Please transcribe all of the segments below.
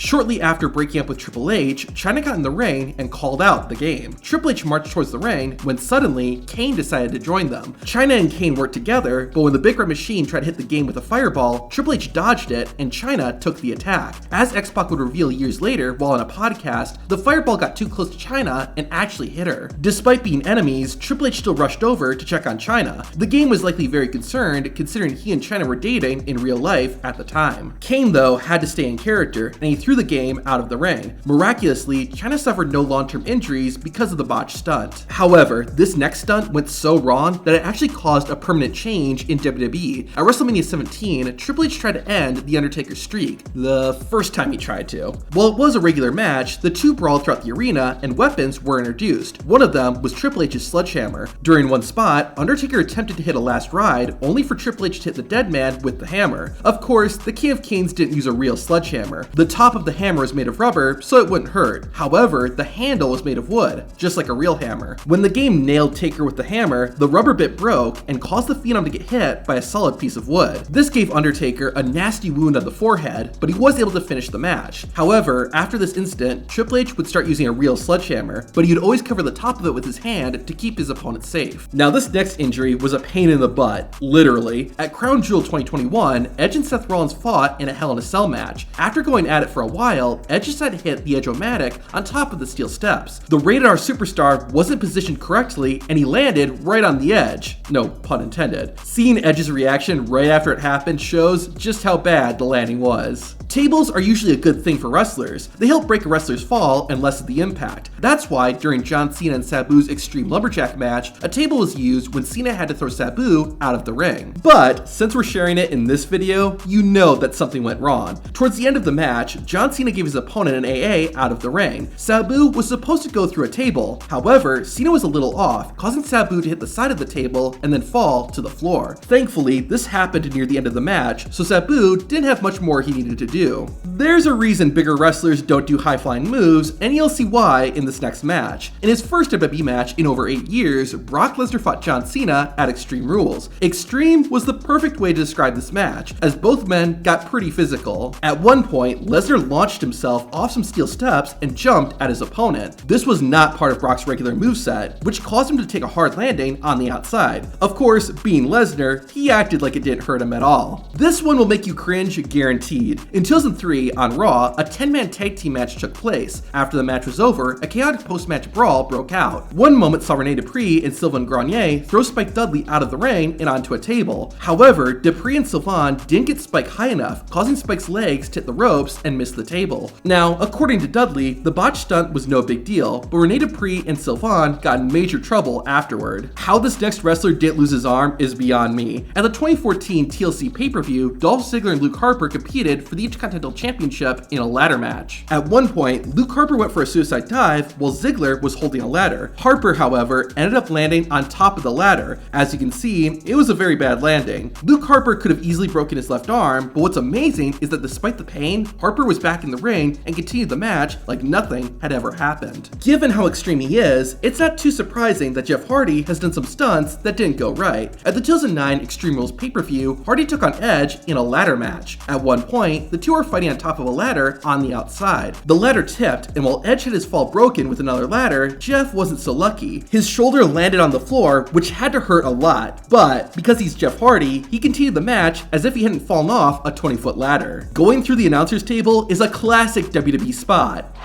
Shortly after breaking up with Triple H, Chyna got in the ring and called out the game. Triple H marched towards the ring when suddenly Kane decided to join them. Chyna and Kane worked together, but when the Big Red Machine tried to hit the game with a fireball, Triple H dodged it and Chyna took the attack. As X-Pac would reveal years later while on a podcast, the fireball got too close to Chyna and actually hit her. Despite being enemies, Triple H still rushed over to check on Chyna. The game was likely very concerned considering he and Chyna were dating in real life at the time. Kane though had to stay in character and he threw the game out of the ring. Miraculously, Chyna suffered no long-term injuries because of the botched stunt. However, this next stunt went so wrong that it actually caused a permanent change in WWE. At WrestleMania 17, Triple H tried to end the Undertaker's streak, the first time he tried to. While it was a regular match, the two brawled throughout the arena and weapons were introduced. One of them was Triple H's sledgehammer. During one spot, Undertaker attempted to hit a last ride, only for Triple H to hit the dead man with the hammer. Of course, the King of Kings didn't use a real sledgehammer. The top of the hammer was made of rubber, so it wouldn't hurt. However, the handle was made of wood, just like a real hammer. When the game nailed Taker with the hammer, the rubber bit broke and caused the Phenom to get hit by a solid piece of wood. This gave Undertaker a nasty wound on the forehead, but he was able to finish the match. However, after this incident, Triple H would start using a real sledgehammer, but he'd always cover the top of it with his hand to keep his opponent safe. Now this next injury was a pain in the butt, literally. At Crown Jewel 2021, Edge and Seth Rollins fought in a Hell in a Cell match. After going at it for a while, Edge decided to hit the Edge-O-Matic on top of the steel steps. The Rated R superstar wasn't positioned correctly and he landed right on the edge. No pun intended. Seeing Edge's reaction right after it happened shows just how bad the landing was. Tables are usually a good thing for wrestlers. They help break a wrestler's fall and lessen the impact. That's why during John Cena and Sabu's Extreme Lumberjack match, a table was used when Cena had to throw Sabu out of the ring. But since we're sharing it in this video, you know that something went wrong. Towards the end of the match, John Cena gave his opponent an AA out of the ring. Sabu was supposed to go through a table. However, Cena was a little off, causing Sabu to hit the side of the table and then fall to the floor. Thankfully, this happened near the end of the match, so Sabu didn't have much more he needed to do. There's a reason bigger wrestlers don't do high-flying moves, and you'll see why in this next match. In his first WWE match in over 8 years, Brock Lesnar fought John Cena at Extreme Rules. Extreme was the perfect way to describe this match, as both men got pretty physical. At one point, Lesnar launched himself off some steel steps and jumped at his opponent. This was not part of Brock's regular moveset, which caused him to take a hard landing on the outside. Of course, being Lesnar, he acted like it didn't hurt him at all. This one will make you cringe guaranteed. In 2003, on Raw, a 10-man tag team match took place. After the match was over, a chaotic post-match brawl broke out. One moment saw Rene Dupree and Sylvain Grenier throw Spike Dudley out of the ring and onto a table. However, Dupree and Sylvain didn't get Spike high enough, causing Spike's legs to hit the ropes and miss the table. Now, according to Dudley, the botch stunt was no big deal, but Rene Dupree and Sylvain got in major trouble afterward. How this next wrestler didn't lose his arm is beyond me. At the 2014 TLC pay-per-view, Dolph Ziggler and Luke Harper competed for the Intercontinental Championship in a ladder match. At one point, Luke Harper went for a suicide dive while Ziggler was holding a ladder. Harper, however, ended up landing on top of the ladder. As you can see, it was a very bad landing. Luke Harper could have easily broken his left arm, but what's amazing is that despite the pain, Harper was back in the ring and continued the match like nothing had ever happened. Given how extreme he is, it's not too surprising that Jeff Hardy has done some stunts that didn't go right. At the 2009 Extreme Rules pay-per-view, Hardy took on Edge in a ladder match. At one point, the two are fighting on top of a ladder on the outside. The ladder tipped, and while Edge had his fall broken with another ladder, Jeff wasn't so lucky. His shoulder landed on the floor, which had to hurt a lot, but because he's Jeff Hardy, he continued the match as if he hadn't fallen off a 20-foot ladder. Going through the announcer's table is a classic WWE spot.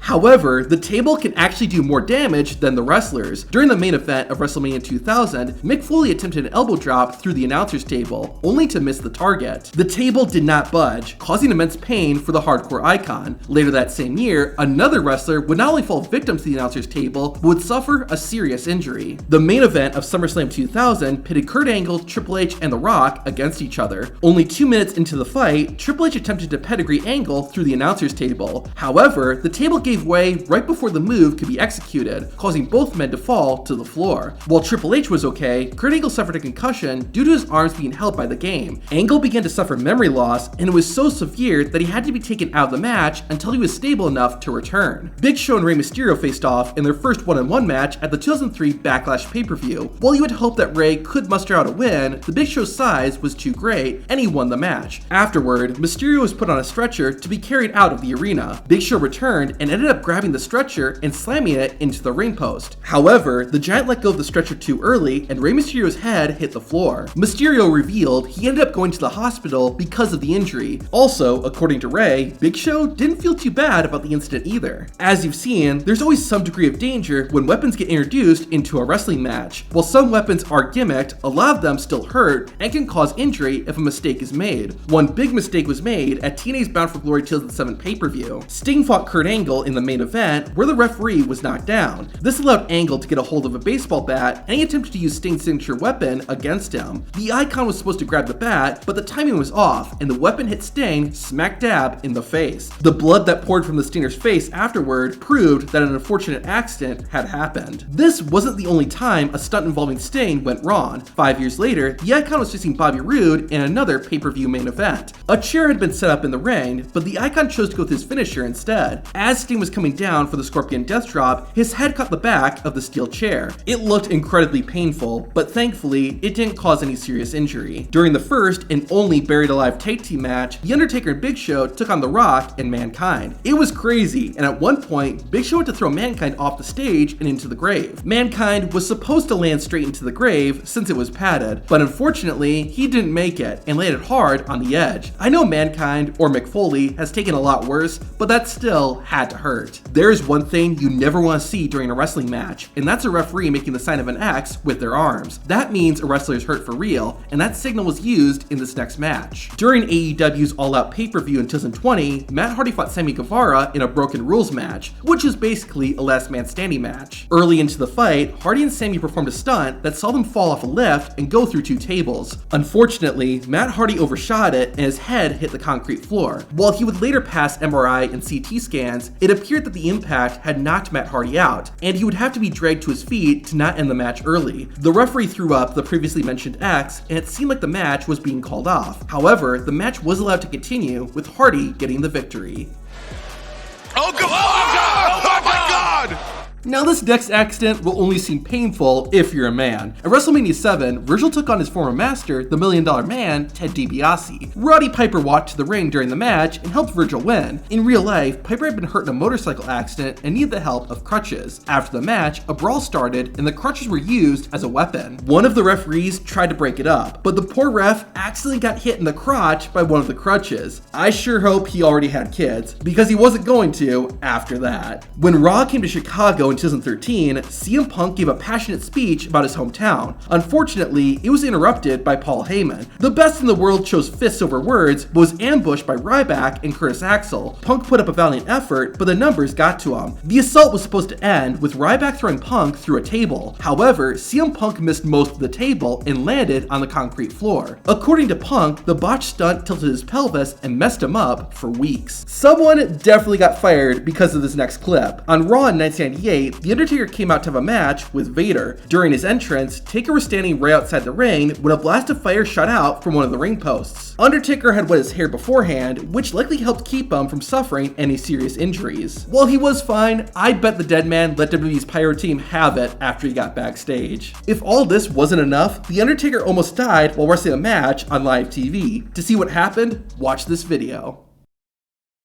However, the table can actually do more damage than the wrestlers. During the main event of WrestleMania 2000, Mick Foley attempted an elbow drop through the announcer's table, only to miss the target. The table did not budge, causing immense pain for the hardcore icon. Later that same year, another wrestler would not only fall victim to the announcer's table, but would suffer a serious injury. The main event of SummerSlam 2000 pitted Kurt Angle, Triple H, and The Rock against each other. Only 2 minutes into the fight, Triple H attempted to pedigree Angle through the announcer's table. However, the table gave gave way right before the move could be executed, causing both men to fall to the floor. While Triple H was okay, Kurt Angle suffered a concussion due to his arms being held by the game. Angle began to suffer memory loss, and it was so severe that he had to be taken out of the match until he was stable enough to return. Big Show and Rey Mysterio faced off in their first one-on-one match at the 2003 Backlash pay-per-view. While you would hope that Rey could muster out a win, the Big Show's size was too great, and he won the match. Afterward, Mysterio was put on a stretcher to be carried out of the arena. Big Show returned and ended up grabbing the stretcher and slamming it into the ring post. However, the Giant let go of the stretcher too early, and Rey Mysterio's head hit the floor. Mysterio revealed he ended up going to the hospital because of the injury. Also, according to Rey, Big Show didn't feel too bad about the incident either. As you've seen, there's always some degree of danger when weapons get introduced into a wrestling match. While some weapons are gimmicked, a lot of them still hurt and can cause injury if a mistake is made. One big mistake was made at TNA's Bound for Glory 2007 pay-per-view. Sting fought Kurt Angle in the main event where the referee was knocked down. This allowed Angle to get a hold of a baseball bat, and he attempted to use Sting's signature weapon against him. The Icon was supposed to grab the bat, but the timing was off, and the weapon hit Sting smack dab in the face. The blood that poured from the Stinger's face afterward proved that an unfortunate accident had happened. This wasn't the only time a stunt involving Sting went wrong. 5 years later, the Icon was facing Bobby Roode in another pay-per-view main event. A chair had been set up in the ring, but the Icon chose to go with his finisher instead. As Sting was coming down for the Scorpion Death Drop, his head caught the back of the steel chair. It looked incredibly painful, but thankfully, it didn't cause any serious injury. During the first and only Buried Alive tag team match, The Undertaker and Big Show took on The Rock and Mankind. It was crazy, and at one point, Big Show had to throw Mankind off the stage and into the grave. Mankind was supposed to land straight into the grave since it was padded, but unfortunately, he didn't make it and landed hard on the edge. I know Mankind, or Mick Foley, has taken a lot worse, but that still had to hurt. There's one thing you never want to see during a wrestling match, and that's a referee making the sign of an X with their arms. That means a wrestler is hurt for real, and that signal was used in this next match. During AEW's All Out pay-per-view in 2020, Matt Hardy fought Sammy Guevara in a Broken Rules match, which is basically a last man standing match. Early into the fight, Hardy and Sammy performed a stunt that saw them fall off a lift and go through 2 tables. Unfortunately, Matt Hardy overshot it and his head hit the concrete floor. While he would later pass MRI and CT scans, it appeared that the impact had knocked Matt Hardy out, and he would have to be dragged to his feet to not end the match early. The referee threw up the previously mentioned X, and it seemed like the match was being called off. However, the match was allowed to continue, with Hardy getting the victory. Oh, God! Oh, my God! Now this next accident will only seem painful if you're a man. At WrestleMania 7, Virgil took on his former master, the $1 Million Man, Ted DiBiase. Roddy Piper walked to the ring during the match and helped Virgil win. In real life, Piper had been hurt in a motorcycle accident and needed the help of crutches. After the match, a brawl started and the crutches were used as a weapon. One of the referees tried to break it up, but the poor ref accidentally got hit in the crotch by one of the crutches. I sure hope he already had kids, because he wasn't going to after that. When Raw came to Chicago in 2013, CM Punk gave a passionate speech about his hometown. Unfortunately, it was interrupted by Paul Heyman. The best in the world chose fists over words, but was ambushed by Ryback and Curtis Axel. Punk put up a valiant effort, but the numbers got to him. The assault was supposed to end with Ryback throwing Punk through a table. However, CM Punk missed most of the table and landed on the concrete floor. According to Punk, the botched stunt tilted his pelvis and messed him up for weeks. Someone definitely got fired because of this next clip. On Raw in 1998, The Undertaker came out to have a match with Vader. During his entrance, Taker was standing right outside the ring when a blast of fire shot out from one of the ring posts. Undertaker had wet his hair beforehand, which likely helped keep him from suffering any serious injuries. While he was fine, I bet the dead man let WWE's pyro team have it after he got backstage. If all this wasn't enough, The Undertaker almost died while wrestling a match on live TV. To see what happened, watch this video.